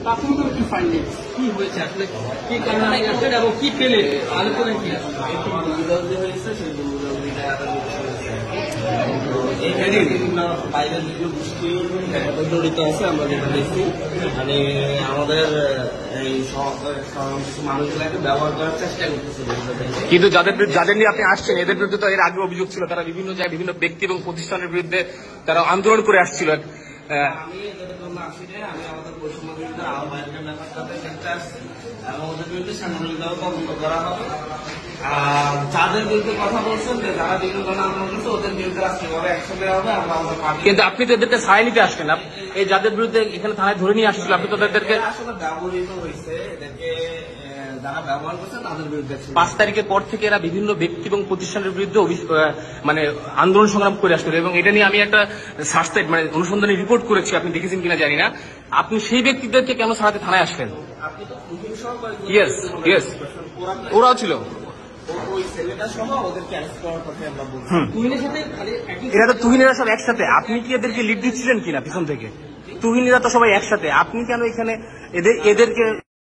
প্রাথমিক কি ফাইন্ডিংস কি হয়েছে আসলে, কি কারণে আসলে এবং কি পেলে আলোচনা কি হয়েছে সেই এখানে বিভিন্ন বাইরের বিভিন্ন গোষ্ঠী জড়িত আছে। আমরা যেটা দেখছি মানে আমাদের এই কিছু মানুষগুলোকে ব্যবহার করার চেষ্টা করতেছে। কিন্তু যাদের নিয়ে আপনি আসছেন এদের বিরুদ্ধে তো এর আগে অভিযোগ ছিল, তারা বিভিন্ন জায়গায় বিভিন্ন ব্যক্তি এবং প্রতিষ্ঠানের বিরুদ্ধে তারা আন্দোলন করে আসছিল। আমি এদের জন্য আসিনি, আমি আমাদের বৈষম্য বিরুদ্ধে আহ্বায়কের ব্যাপারটাতে দেখতে আসছি এবং ওদের বিরুদ্ধে সাংগঠনিকভাবে তদন্ত করা হবে। আর যাদের বিরুদ্ধে কথা বলছেন যে যারা বিভিন্ন ধরনের আন্দোলন করছে ওদের বিরুদ্ধে রাষ্ট্রীয়ভাবে অ্যাকশন নেওয়া হবে। আমরা আমাদের পার্টি কিন্তু আপনি তো এদেরকে ছাড়াই নিতে আসছেন, এই যাদের বিরুদ্ধে এখানে থানায় ধরে নিয়ে আসছিল আপনি তো এদেরকে আসলে ব্যবহৃত হয়েছে, এদেরকে যারা ব্যবহার করছে তাদের বিরুদ্ধে 5 তারিখের পর থেকে এরা বিভিন্ন ব্যক্তি এবং প্রতিষ্ঠানের বিরুদ্ধে মানে আন্দোলন সংগ্রাম করে আসছিল এবং এটা নিয়ে আমি একটা সার্চসাইট মানে অনুসন্ধানী রিপোর্ট করেছি, আপনি দেখেছেন কিনা জানি না। আপনি সেই ব্যক্তিদেরকে কেন ছাড়াতে থানায় আসলেন? আপনি তো তুহিন সহ ইয়েস ইয়েস, ওরাও ছিল, ওই ছেলেটা সহ ওদেরকে অ্যারেস্ট করার কথা আমরা বলছি। তুহিনের সাথে এরা তো তুহিনেরা সব একসাথে, আপনি কি এদেরকে লিড দিচ্ছিলেন কিনা পিছন থেকে? তুহিনেরা তো সবাই একসাথে, আপনি কেন এখানে এদেরকে